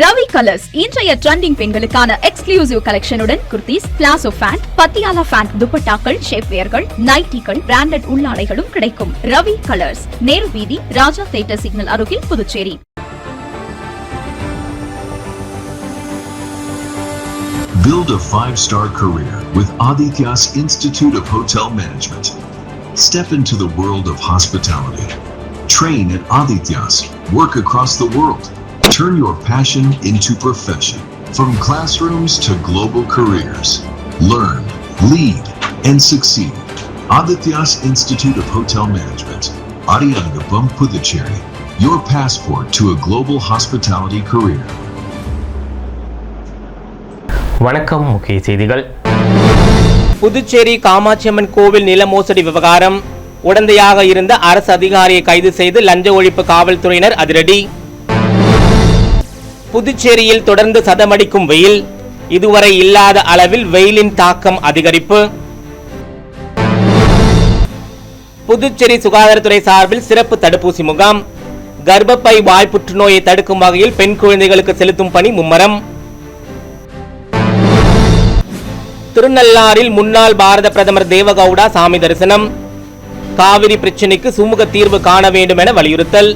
Ravi colours இன்றைய trending பெண்களுக்கான exclusive கலெக்ஷனுடன் kurtis, palazzo pant, Patiala pant, துப்பட்டாக்கள், ஷேப்வேர்கள், நைட்டிகள், பிராண்டட் உள்ளாடைகளும் கிடைக்கும். ரவி கலர்ஸ், நேரு வீதி, ராஜா தியேட்டர் சிக்னல் அருகில், Puducherry. Build a 5-star career with Aditya's Institute of Hotel Management. Step into the world of hospitality. Train at Aditya's. Work across the world. Turn your passion into profession. From classrooms to global careers. Learn, lead, and succeed. Aditya's Institute of Hotel Management. Ariyangapam, Puducherry. Your passport to a global hospitality career. வணக்கம். முக்கிய செய்திகள். புதுச்சேரி காமாட்சியம்மன் கோவில் நில மோசடி விவகாரம். உடந்தையாக இருந்த அரசு அதிகாரியை கைது செய்து லஞ்ச ஒழிப்பு காவல்துறையினர் அதிரடி. புதுச்சேரியில் தொடர்ந்து சதமடிக்கும் வெயில். இதுவரை இல்லாத அளவில் வெயிலின் தாக்கம் அதிகரிப்பு. புதுச்சேரி சுகாதாரத்துறை சார்பில் சிறப்பு தடுப்பூசி முகாம். கர்ப்பப்பை வாய் புற்றுநோயை தடுக்கும் வகையில் பெண் குழந்தைகளுக்கு செலுத்தும் பணி மும்மரம். திருநள்ளாறில் முன்னாள் பாரத பிரதமர் தேவகவுடா சாமி தரிசனம். காவிரி பிரச்சினைக்கு சுமூக தீர்வு காண வேண்டும் என வலியுறுத்தல்.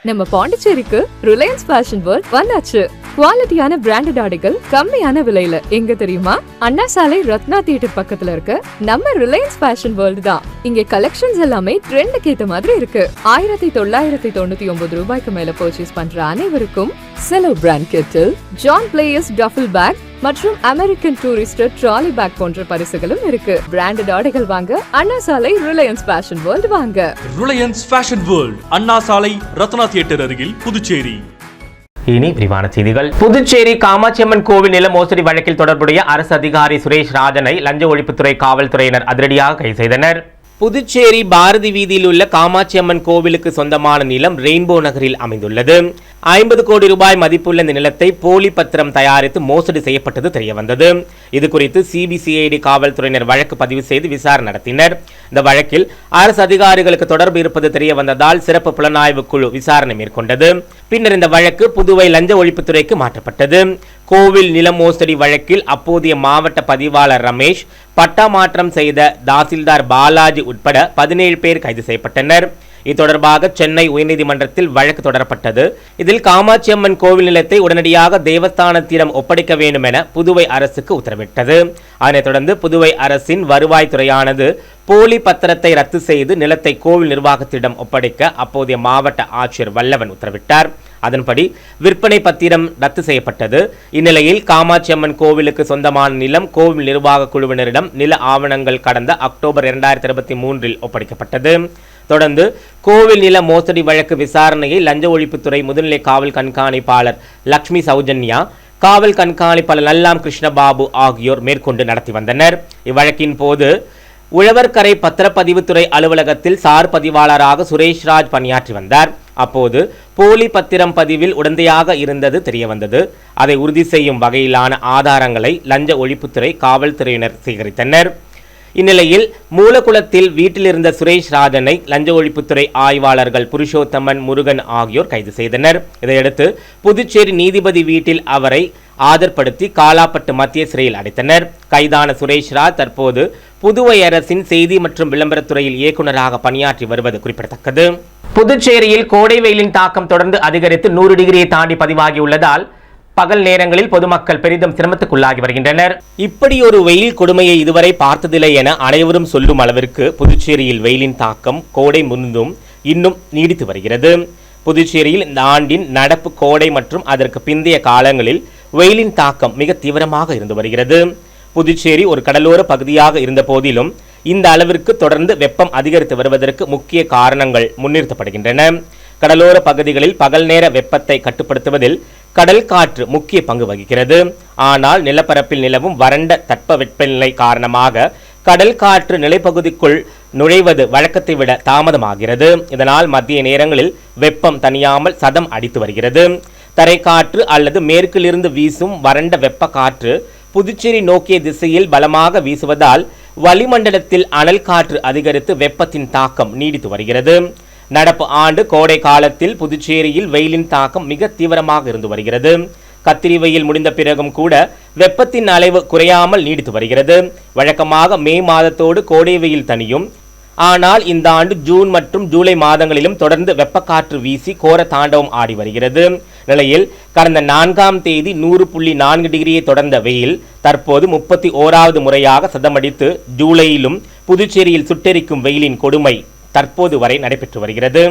நம்ம பாண்டிச்சேரிக்கு ரிலையன்ஸ் ஃபேஷன் வேர்ல்ட் வந்தாச்சு. குவாலிட்டியான பிராண்டட் ஆடைகள் கம்மியான விலையில. எங்க தெரியுமா? அண்ணா சாலை ரத்னா தியேட்டர் பக்கத்துல இருக்க நம்ம ரிலையன்ஸ் ஃபேஷன் வேர்ல்ட் தான். இங்க கலெக்ஷன்ஸ் எல்லாமே ட்ரெண்டுக்கு ஏத்த மாதிரி இருக்கு. 1999 ரூபாய்க்கு மேல பர்ச்சேஸ் பண்ற அனைவருக்கும் Cello brand kettle, John Players duffel bag மற்றும் அமெரிக்கன் டூரிஸ்டர் ட்ராலி பேக் போன்ற பரிசுகளும் இருக்கு. பிராண்டட் ஆடைகள் வாங்க Anna Salai Reliance Fashion World வாங்க. Reliance Fashion World, Anna Salai Ratna theatre அருகில், புதுச்சேரி. இனி விரிவான செய்திகள். புதுச்சேரி காமாட்சியம்மன் கோவில் நில மோசடி வழக்கில் தொடர்புடைய அரசு அதிகாரி சுரேஷ் ராஜனை லஞ்ச ஒழிப்புத்துறை காவல்துறையினர் அதிரடியாக கைது செய்தனர். புதுச்சேரி பாரதி வீதியில் உள்ள காமாட்சியம்மன் கோவிலுக்கு சொந்தமான நிலம் ரெயின்போ நகரில் அமைந்துள்ளது. 50 கோடி ரூபாய் மதிப்புள்ள இந்த நிலத்தை போலி பத்திரம் தயாரித்து மோசடி செய்யப்பட்டது தெரியவந்தது. இது குறித்து சிபிசிஐடி காவல்துறையினர் வழக்கு பதிவு செய்து விசாரணை நடத்தினர். இந்த வழக்கில் அரசு அதிகாரிகளுக்கு தொடர்பு இருப்பது தெரிய வந்ததால் சிறப்பு புலனாய்வு குழு விசாரணை மேற்கொண்டது. பின்னர் இந்த வழக்கு புதுவை லஞ்ச ஒழிப்புத்துறைக்கு மாற்றப்பட்டது. கோவில் நில மோசடி வழக்கில் அப்போதைய மாவட்ட பதிவாளர் ரமேஷ், பட்டா மாற்றம் செய்த தாசில்தார் பாலாஜி உட்பட 17 பேர் கைது செய்யப்பட்டனர். இது தொடர்பாக சென்னை உயர்நீதிமன்றத்தில் வழக்கு தொடரப்பட்டது. இதில் காமாட்சியம்மன் கோவில் நிலத்தை உடனடியாக தேவஸ்தானத்திடம் ஒப்படைக்க வேண்டும் என புதுவை அரசுக்கு உத்தரவிட்டது. அதனைத் தொடர்ந்து புதுவை அரசின் வருவாய்த்துறையானது போலி பத்திரத்தை ரத்து செய்து நிலத்தை கோவில் நிர்வாகத்திடம் ஒப்படைக்க அப்போதைய மாவட்ட ஆட்சியர் வல்லவன் உத்தரவிட்டார். அதன்படி விற்பனை பத்திரம் ரத்து செய்யப்பட்டது. இந்நிலையில் காமாட்சியம்மன் கோவிலுக்கு சொந்தமான நிலம் கோவில் நிர்வாக குழுவினரிடம் நில ஆவணங்கள் கடந்த அக்டோபர் 2023 ஒப்படைக்கப்பட்டது. தொடர்ந்து கோவில் நில மோசடி வழக்கு விசாரணையை லஞ்ச ஒழிப்புத்துறை முதுநிலை காவல் கண்காணிப்பாளர் லட்சுமி சௌஜன்யா, காவல் கண்காணிப்பாளர் நல்லாம் கிருஷ்ணபாபு ஆகியோர் மேற்கொண்டு நடத்தி வந்தனர். இவ்வழக்கின் போது உழவர்கரை பத்திரப்பதிவுத்துறை அலுவலகத்தில் சார் பதிவாளராக சுரேஷ்ராஜ் பணியாற்றி வந்தார். அப்போது போலி பத்திரம் பதிவில் உடந்தையாக இருந்தது தெரியவந்தது. அதை உறுதி செய்யும் வகையிலான ஆதாரங்களை லஞ்ச ஒழிப்புத்துறை காவல்துறையினர் சேகரித்தனர். இந்நிலையில் மூலகுளத்தில் வீட்டில் இருந்த சுரேஷ் ராஜனை லஞ்ச ஒழிப்புத்துறை ஆய்வாளர்கள் புருஷோத்தமன், முருகன் ஆகியோர் கைது செய்தனர். இதையடுத்து புதுச்சேரி நீதிபதி வீட்டில் அவரை ஆஜர்படுத்தி காலாப்பட்டு மத்திய சிறையில் அடைத்தனர். கைதான சுரேஷ் ராஜ் தற்போது புதுவை அரசின் செய்தி மற்றும் விளம்பரத்துறையில் இயக்குநராக பணியாற்றி வருவது குறிப்பிடத்தக்கது. புதுச்சேரியில் கோடை வெயிலின் தாக்கம் தொடர்ந்து அதிகரித்து 100 டிகிரியை தாண்டி பதிவாகியுள்ளதால் பகல் நேரங்களில் பொதுமக்கள் பெரிதும் சிரமத்துக்குள்ளாகி வருகின்றனர். இப்படி ஒரு வெயில் கொடுமையை இதுவரை பார்த்ததில்லை என அனைவரும் சொல்லும் அளவிற்கு புதுச்சேரியில் வெயிலின் தாக்கம் கோடை முன்னும் இன்னும் நீடித்து வருகிறது. புதுச்சேரியில் இந்த ஆண்டின் நடப்பு கோடை மற்றும் அதற்கு பிந்தைய காலங்களில் வெயிலின் தாக்கம் மிக தீவிரமாக இருந்து வருகிறது. புதுச்சேரி ஒரு கடலோர பகுதியாக இருந்த போதிலும் இந்த அளவிற்கு தொடர்ந்து வெப்பம் அதிகரித்து வருவதற்கு முக்கிய காரணங்கள் முன்னிறுத்தப்படுகின்றன. கடலோர பகுதிகளில் பகல் நேர வெப்பத்தை கட்டுப்படுத்துவதில் கடல் காற்று முக்கிய பங்கு வகிக்கிறது. ஆனால் நிலப்பரப்பில் நிலவும் வறண்ட தட்பவெப்பநிலை காரணமாக கடல் காற்று நிலைப்பகுதிக்குள் நுழைவது வழக்கத்தை விட தாமதமாகிறது. இதனால் மத்திய நேரங்களில் வெப்பம் தணியாமல் சதம் அடித்து வருகிறது. தரைக்காற்று அல்லது மேற்கிலிருந்து வீசும் வறண்ட வெப்ப காற்று புதுச்சேரி நோக்கிய திசையில் பலமாக வீசுவதால் வளிமண்டலத்தில் அனல் காற்று அதிகரித்து வெப்பத்தின் தாக்கம் நீடித்து வருகிறது. நடப்பு ஆண்டு கோடை காலத்தில் புதுச்சேரியில் வெயிலின் தாக்கம் மிக தீவிரமாக இருந்து வருகிறது. கத்திரி வெயில் முடிந்த பிறகும் கூட வெப்பத்தின் அளவு குறையாமல் நீடித்து வருகிறது. வழக்கமாக மே மாதத்தோடு கோடை வெயில் தணியும். ஆனால் இந்த ஆண்டு ஜூன் மற்றும் ஜூலை மாதங்களிலும் தொடர்ந்து வெப்பக்காற்று வீசி கோர தாண்டவம் ஆடி வருகிறது. நிலையில் கடந்த 4ஆம் தேதி 100.4 டிகிரியை தொடர்ந்த வெயில் தற்போது 31வது முறையாக சதமடித்து ஜூலையிலும் புதுச்சேரியில் சுட்டெரிக்கும் வெயிலின் கொடுமை தற்போது வரை நடைபெற்று வருகிறது.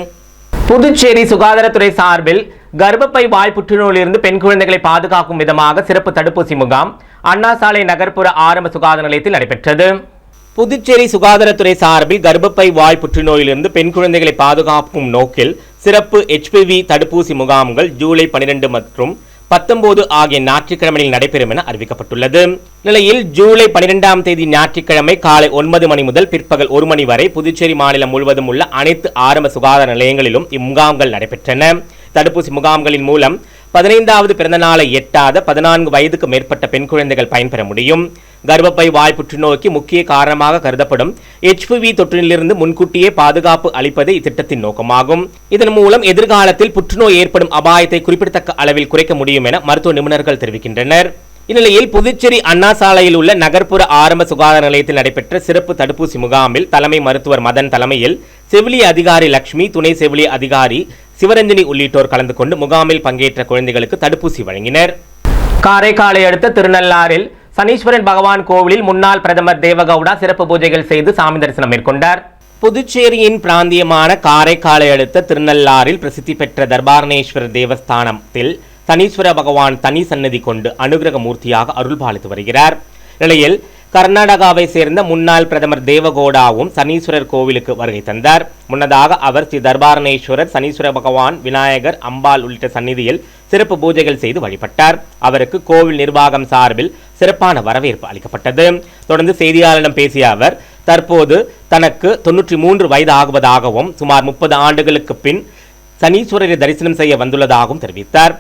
புதுச்சேரி சுகாதாரத்துறை சார்பில் கர்ப்பப்பை வாய் புற்றுநோயிலிருந்து பெண் குழந்தைகளை பாதுகாக்கும் விதமாக சிறப்பு தடுப்பூசி முகாம் அண்ணா சாலை நகர்ப்புற ஆரம்ப சுகாதார நிலையத்தில் நடைபெற்றது. புதுச்சேரி சுகாதாரத்துறை சார்பில் கர்ப்பப்பை வாய் புற்றுநோயிலிருந்து பெண் குழந்தைகளை பாதுகாக்கும் நோக்கில் சிறப்பு HPV தடுப்பூசி முகாம்கள் ஜூலை 12 மற்றும் 19 ஆகிய ஞாயிற்றுக்கிழமையில் நடைபெறும் என அறிவிக்கப்பட்டுள்ளது. நிலையில் ஜூலை 12ஆம் தேதி ஞாயிற்றுக்கிழமை காலை 9 மணி முதல் பிற்பகல் 1 மணி வரை புதுச்சேரி மாநிலம் முழுவதும் உள்ள அனைத்து ஆரம்ப சுகாதார நிலையங்களிலும் இம்முகாம்கள் நடைபெற்றன. தடுப்பூசி முகாம்களின் மூலம் 15வது பிறந்த நாளை எட்டாத 14 வயதுக்கு மேற்பட்ட பெண் குழந்தைகள் பயன்பெற முடியும். கர்ப்பப்பை வாய் புற்றுநோய்க்கு முக்கிய காரணமாக கருதப்படும் HPV தொற்றிலிருந்து முன்கூட்டியே பாதுகாப்பு அளிப்பது இத்திட்டத்தின் நோக்கமாகும். இதன் மூலம் எதிர்காலத்தில் புற்றுநோய் ஏற்படும் அபாயத்தை குறிப்பிடத்தக்க அளவில் குறைக்க முடியும் என மருத்துவ நிபுணர்கள் தெரிவிக்கின்றனர். இந்நிலையில் புதுச்சேரி அண்ணா சாலையில் உள்ள நகர்ப்புற ஆரம்ப சுகாதார நிலையத்தில் நடைபெற்ற சிறப்பு தடுப்பூசி முகாமில் தலைமை மருத்துவர் மதன் தலைமையில் செவிலிய அதிகாரி லட்சுமி, துணை செவிலிய அதிகாரி சிவரஞ்சனி உள்ளிட்டோர் கலந்து கொண்டு முகாமில் பங்கேற்ற குழந்தைகளுக்கு தடுப்பூசி வழங்கினர். காரைக்காலை அடுத்த திருநள்ளாறில் சனீஸ்வரன் பகவான் கோவிலில் முன்னாள் பிரதமர் தேவகவுடா சிறப்பு பூஜைகள் செய்து சாமி தரிசனம் மேற்கொண்டார். புதுச்சேரியின் பிராந்தியமான காரைக்காலை அடுத்த திருநள்ளாறில் பிரசித்தி பெற்ற தர்பாரணேஸ்வரர் தேவஸ்தானத்தில் சனீஸ்வர பகவான் தனி சன்னதி கொண்டு அனுகிரக மூர்த்தியாக அருள்பாலித்து வருகிறார். நிலையில் கர்நாடகாவை சேர்ந்த முன்னாள் பிரதமர் தேவகவுடாவும் சனீஸ்வரர் கோவிலுக்கு வருகை தந்தார். முன்னதாக அவர் ஸ்ரீ தர்பாரணேஸ்வரர், சனீஸ்வர பகவான், விநாயகர், அம்பாள் உள்ளிட்ட சந்நிதியில் சிறப்பு பூஜைகள் செய்து வழிபட்டார். அவருக்கு கோவில் நிர்வாகம் சார்பில் சிறப்பான வரவேற்பு அளிக்கப்பட்டது. தொடர்ந்து செய்தியாளரிடம் பேசிய அவர் தற்போது தனக்கு 93 வயது ஆகுவதாகவும் சுமார் 30 ஆண்டுகளுக்கு பின் சனீஸ்வரரை தரிசனம் செய்ய வந்துள்ளதாகவும் தெரிவித்தார்.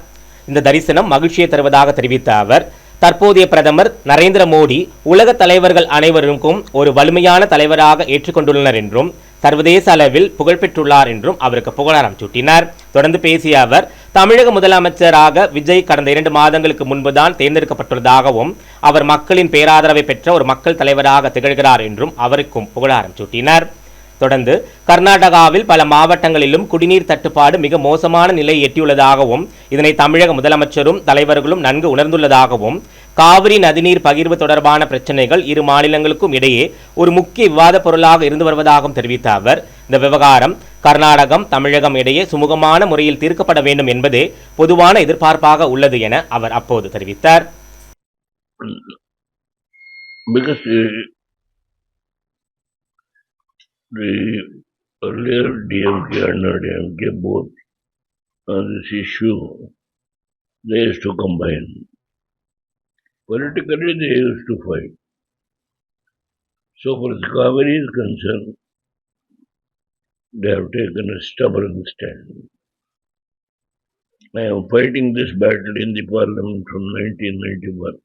இந்த தரிசனம் மகிழ்ச்சியை தருவதாக தெரிவித்த அவர் தற்போதைய பிரதமர் நரேந்திர மோடி உலக தலைவர்கள் அனைவருக்கும் ஒரு வலிமையான தலைவராக ஏற்றுக்கொண்டுள்ளனர் என்றும் சர்வதேச அளவில் புகழ்பெற்றுள்ளார் என்றும் அவருக்கு புகழாரம் சூட்டினார். தொடர்ந்து பேசிய அவர் தமிழக முதலமைச்சராக விஜய் கடந்த 2 மாதங்களுக்கு முன்புதான் தேர்ந்தெடுக்கப்பட்டுள்ளதாகவும் அவர் மக்களின் பேராதரவை பெற்ற ஒரு மக்கள் தலைவராக திகழ்கிறார் என்றும் அவருக்கும் புகழாரம் சூட்டினார். தொடர்ந்து கர்நாடகாவில் பல மாவட்டங்களிலும் குடிநீர் தட்டுப்பாடு மிக மோசமான நிலை எட்டியுள்ளதாகவும் இதனை தமிழக முதலமைச்சரும் தலைவர்களும் நன்கு உணர்ந்துள்ளதாகவும் காவிரி நதிநீர் பகிர்வு தொடர்பான பிரச்சனைகள் இரு மாநிலங்களுக்கும் இடையே ஒரு முக்கிய விவாத பொருளாக இருந்து வருவதாகவும் தெரிவித்த அவர் இந்த விவகாரம் கர்நாடகம் தமிழகம் இடையே சுமூகமான முறையில் தீர்க்கப்பட வேண்டும் என்பதே பொதுவான எதிர்பார்ப்பாக உள்ளது என அவர் அப்போது தெரிவித்தார். The earlier DMK and DMK both on this issue, they used to combine. Politically, they used to fight. So, for the Kaveri is concerned, they have taken a stubborn stand. I am fighting this battle in the parliament from 1991.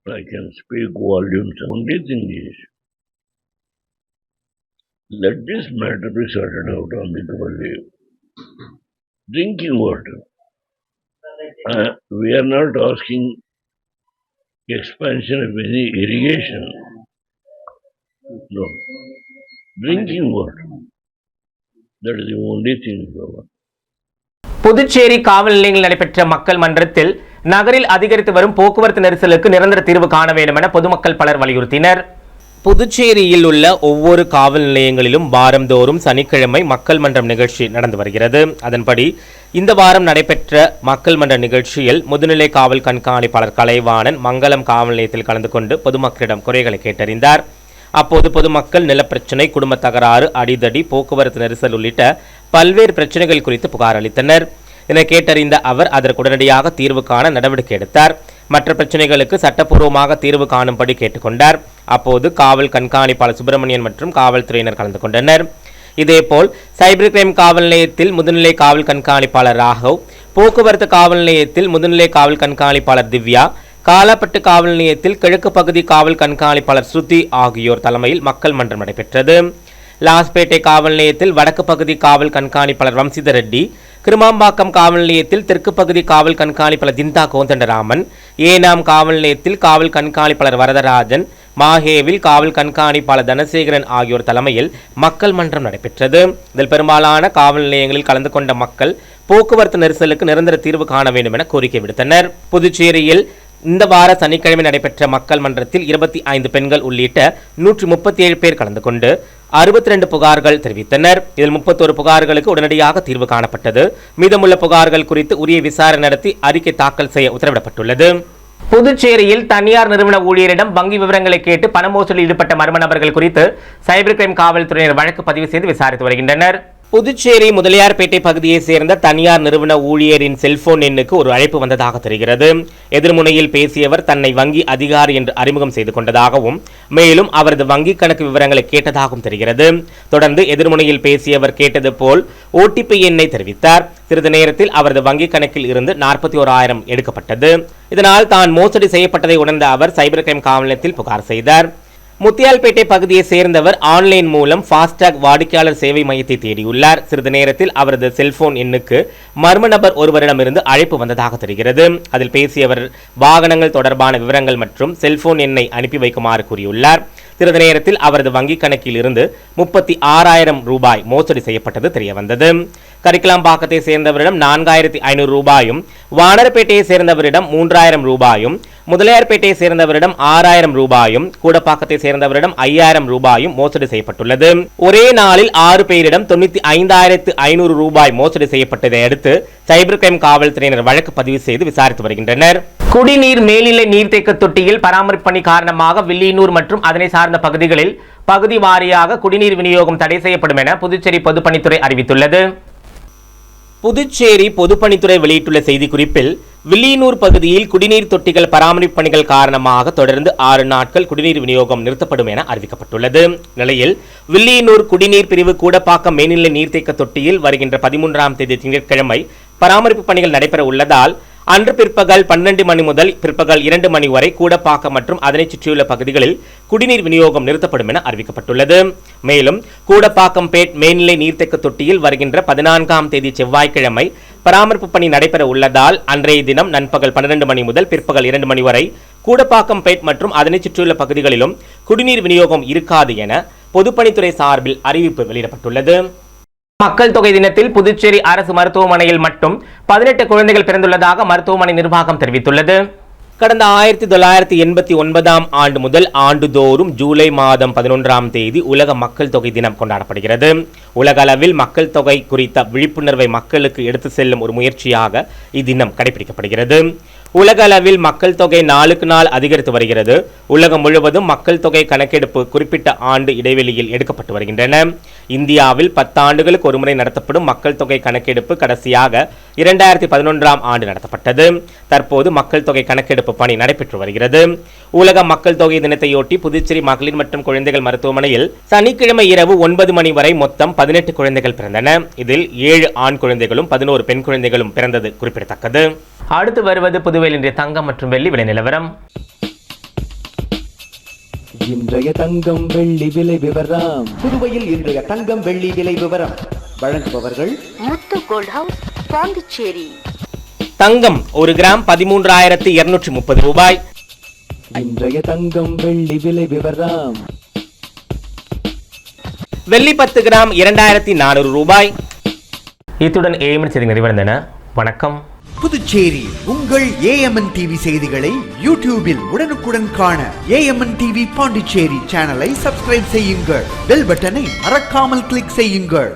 I can speak volumes. Only thing is, let this matter be sorted out amicably. Drinking water. We are not asking expansion of any irrigation. No. Drinking water. That is the only thing we want. Puducherry காவல் நிலையங்களில் நடைபெற்ற மக்கள் மன்றத்தில் நகரில் அதிகரித்து வரும் போக்குவரத்து நெரிசலுக்கு நிரந்தர தீர்வு காண வேண்டும் என பொதுமக்கள் பலர் வலியுறுத்தினர். புதுச்சேரியில் உள்ள ஒவ்வொரு காவல் நிலையங்களிலும் வாரந்தோறும் சனிக்கிழமை மக்கள் மன்றம் நிகழ்ச்சி நடந்து வருகிறது. அதன்படி இந்த வாரம் நடைபெற்ற மக்கள் மன்ற நிகழ்ச்சியில் முதுநிலை காவல் கண்காணிப்பாளர் கலைவாணன் மங்கலம் காவல் நிலையத்தில் கலந்து கொண்டு பொதுமக்களிடம் குறைகளை கேட்டறிந்தார். அப்போது பொதுமக்கள் நிலப்பிரச்சினை, குடும்ப தகராறு, அடிதடி, போக்குவரத்து நெரிசல் உள்ளிட்ட பல்வேறு பிரச்சனைகள் குறித்து புகார் அளித்தனர். இதனை கேட்டறிந்த அவர் அதற்கு உடனடியாக தீர்வு காண நடவடிக்கை எடுத்தார். மற்ற பிரச்சனைகளுக்கு சட்டப்பூர்வமாக தீர்வு காணும்படி கேட்டுக்கொண்டார். அப்போது காவல் கண்காணிப்பாளர் சுப்பிரமணியன் மற்றும் காவல்துறையினர் கலந்து கொண்டனர். இதேபோல் சைபர் கிரைம் காவல் நிலையத்தில் முதுநிலை காவல் கண்காணிப்பாளர் ராகவ், போக்குவரத்து காவல் நிலையத்தில் முதுநிலை காவல் கண்காணிப்பாளர் திவ்யா, காலாப்பட்டு காவல் நிலையத்தில் கிழக்கு பகுதி காவல் கண்காணிப்பாளர் ஸ்ருதி ஆகியோர் தலைமையில் மக்கள் மன்றம் நடைபெற்றது. லாஸ்பேட்டை காவல் நிலையத்தில் வடக்கு பகுதி காவல் கண்காணிப்பாளர் வம்சித ரெட்டி, கிருமாம்பாக்கம் காவல் நிலையத்தில் தெற்கு பகுதி காவல் கண்காணிப்பாளர் திந்தா கோந்தண்டராமன், ஏனாம் காவல் நிலையத்தில் காவல் கண்காணிப்பாளர் வரதராஜன், மாஹேவில் காவல் கண்காணிப்பாளர் தனசேகரன் ஆகியோர் தலைமையில் மக்கள் மன்றம் நடைபெற்றது. இதில் பெரும்பாலான காவல் நிலையங்களில் கலந்து கொண்ட மக்கள் போக்குவரத்து நெரிசலுக்கு நிரந்தர தீர்வு காண வேண்டும் என கோரிக்கை விடுத்தனர். புதுச்சேரியில் இந்த வார சனிக்கிழமை நடைபெற்ற மக்கள் மன்றத்தில் 25 பெண்கள் உள்ளிட்ட 137 பேர் கலந்து கொண்டு 62 புகார்கள் தெரிவித்தனர். இதில் 31 புகார்களுக்கு உடனடியாக தீர்வு காணப்பட்டது. மீதமுள்ள புகார்கள் குறித்து உரிய விசாரணை நடத்தி அறிக்கை தாக்கல் செய்ய உத்தரவிடப்பட்டுள்ளது. புதுச்சேரியில் தனியார் நிறுவன ஊழியரிடம் வங்கி விவரங்களை கேட்டு பண மோசடியில் ஈடுபட்ட மர்ம நபர்கள் குறித்து சைபர் கிரைம் காவல்துறையினர் வழக்கு பதிவு செய்து விசாரித்து வருகின்றனர். புதுச்சேரி முதலியார்பேட்டை பகுதியைச் சேர்ந்த தனியார் நிறுவன ஊழியரின் செல்போன் எண்ணுக்கு ஒரு அழைப்பு வந்ததாக தெரிகிறது. எதிர்முனையில் பேசியவர் தன்னை வங்கி அதிகாரி என்று அறிமுகம் செய்து கொண்டதாகவும் மேலும் அவரது வங்கி கணக்கு விவரங்களை கேட்டதாகவும் தெரிகிறது. தொடர்ந்து எதிர்முனையில் பேசியவர் கேட்டது போல் OTP எண்ணை தெரிவித்தார். சிறிது நேரத்தில் அவரது வங்கி கணக்கில் இருந்து 41,000 எடுக்கப்பட்டது. இதனால் தான் மோசடி செய்யப்பட்டதை உணர்ந்த அவர் சைபர் கிரைம் காவல் நிலையத்தில் புகார் செய்தார். முத்தியால்பேட்டை பகுதியை சேர்ந்தவர் ஆன்லைன் மூலம் ஃபாஸ்டாக் வாடிக்கையாளர் சேவை மையத்தை தேடியுள்ளார். சிறிது நேரத்தில் அவரது செல்போன் எண்ணுக்கு மர்ம நபர் ஒருவரிடமிருந்து அழைப்பு வந்ததாக தெரிகிறது. அதில் பேசியவர் வாகனங்கள் தொடர்பான விவரங்கள் மற்றும் செல்போன் எண்ணை அனுப்பி வைக்குமாறு கூறியுள்ளார். சிறிது நேரத்தில் அவரது வங்கிக் கணக்கில் இருந்து 36,000 ரூபாய் மோசடி செய்யப்பட்டது தெரியவந்தது. கரிக்கலாம்பாக்கத்தை சேர்ந்தவரிடம் 4,500 ரூபாயும், வானரப்பேட்டையை சேர்ந்தவரிடம் 3,000 ரூபாயும், முதலியார்பேட்டையை சேர்ந்தவரிடம் 6,000 ரூபாயும், கூடப்பாக்கத்தை சேர்ந்தவரிடம் 5,000 ரூபாயும் மோசடி செய்யப்பட்டுள்ளது. ஒரே நாளில் 6 பேரிடம் 95,500 ரூபாய் மோசடி செய்யப்பட்டதை அடுத்து சைபர் கிரைம் காவல்துறையினர் வழக்கு பதிவு செய்து விசாரித்து வருகின்றனர். குடிநீர் மேல்நிலை நீர்த்தேக்க தொட்டியில் பராமரிப்பு பணி காரணமாக வில்லியனூர் மற்றும் அதனை சார்ந்த பகுதிகளில் பகுதி வாரியாக குடிநீர் விநியோகம் தடை செய்யப்படும் என புதுச்சேரி பொதுப்பணித்துறை அறிவித்துள்ளது. புதுச்சேரி பொதுப்பணித்துறை வெளியிட்டுள்ள செய்திக்குறிப்பில் வில்லியனூர் பகுதியில் குடிநீர் தொட்டிகள் பராமரிப்பு பணிகள் காரணமாக தொடர்ந்து 6 நாட்கள் குடிநீர் விநியோகம் நிறுத்தப்படும் என அறிவிக்கப்பட்டுள்ளது. நிலையில் வில்லியனூர் குடிநீர் பிரிவு கூடப்பாக்கம் மேல்நிலை நீர்த்தேக்க தொட்டியில் வருகின்ற 13ஆம் தேதி திங்கட்கிழமை பராமரிப்பு பணிகள் நடைபெற உள்ளதால் அன்று பிற்பகல் 12 மணி முதல் பிற்பகல் 2 மணி வரை கூடப்பாக்கம் மற்றும் அதனை சுற்றியுள்ள பகுதிகளில் குடிநீர் விநியோகம் நிறுத்தப்படும் என அறிவிக்கப்பட்டுள்ளது. மேலும் கூடப்பாக்கம் பேட் மேல்நிலை நீர்த்தேக்க தொட்டியில் வருகின்ற 14ஆம் தேதி செவ்வாய்க்கிழமை பராமரிப்பு பணி நடைபெற உள்ளதால் அன்றைய தினம் நண்பகல் 12 மணி முதல் பிற்பகல் 2 மணி வரை கூடப்பாக்கம் பேட் மற்றும் அதனை சுற்றியுள்ள பகுதிகளிலும் குடிநீர் விநியோகம் இருக்காது என பொதுப்பணித்துறை சார்பில் அறிவிப்பு வெளியிடப்பட்டுள்ளது. மக்கள் தொகை தினத்தில் புதுச்சேரி அரசு மருத்துவமனையில் மட்டும் 18 குழந்தைகள் பிறந்துள்ளதாக மருத்துவமனை நிர்வாகம் தெரிவித்துள்ளது. கடந்த 1989ஆம் ஆண்டு முதல் ஆண்டுதோறும் ஜூலை மாதம் 11ஆம் தேதி உலக மக்கள் தொகை தினம் கொண்டாடப்படுகிறது. உலக அளவில் மக்கள் தொகை குறித்த விழிப்புணர்வை மக்களுக்கு எடுத்து செல்லும் ஒரு முயற்சியாக இத்தினம் கடைபிடிக்கப்படுகிறது. உலக அளவில் மக்கள் தொகை நாளுக்கு நாள் அதிகரித்து வருகிறது. உலகம் முழுவதும் மக்கள் தொகை கணக்கெடுப்பு குறிப்பிட்ட ஆண்டு இடைவெளியில் எடுக்கப்பட்டு வருகின்றன. இந்தியாவில் 10 ஆண்டுகளுக்கு ஒருமுறை நடத்தப்படும் மக்கள் தொகை கணக்கெடுப்பு கடைசியாக 2011ஆம் ஆண்டு நடத்தப்பட்டது. தற்போது மக்கள் தொகை கணக்கெடுப்பு பணி நடைபெற்று வருகிறது. உலக மக்கள் தொகை தினத்தையொட்டி புதுச்சேரி மகளிர் மற்றும் குழந்தைகள் மருத்துவமனையில் சனிக்கிழமை இரவு 9 மணி வரை மொத்தம் 18 குழந்தைகள் பிறந்தன. இதில் 7 ஆண் குழந்தைகளும் 11 பெண் குழந்தைகளும் பிறந்தது குறிப்பிடத்தக்கது. அடுத்து வருவது புதுவையில் இன்றைய தங்கம் மற்றும் வெள்ளி விலை நிலவரம். இன்றைய தங்கம் வெள்ளி விலை விவரம். புதுவையில் இன்றைய தங்கம் வெள்ளி விலை விவரம் வழங்குபவர்கள் முத்து கோல்ட் ஹவுஸ், பாண்டிச்சேரி. தங்கம் 1 கிராம் 13,230 ரூபாய். இன்றைய தங்கம் வெள்ளி விலை விவரம். வெள்ளி 10 கிராம் 2,400 ரூபாய். இத்துடன் ஏஎம்என் செய்தி நிறைவடைந்தன. வணக்கம். புதுச்சேரி உங்கள் ஏஎம்என் டிவி செய்திகளை யூடியூபில் உடனுக்குடன் காண ஏஎம்என் டிவி பாண்டிச்சேரி சேனலை சப்ஸ்கிரைப் செய்யுங்கள். பெல் பட்டனை மறக்காமல் கிளிக் செய்யுங்கள்.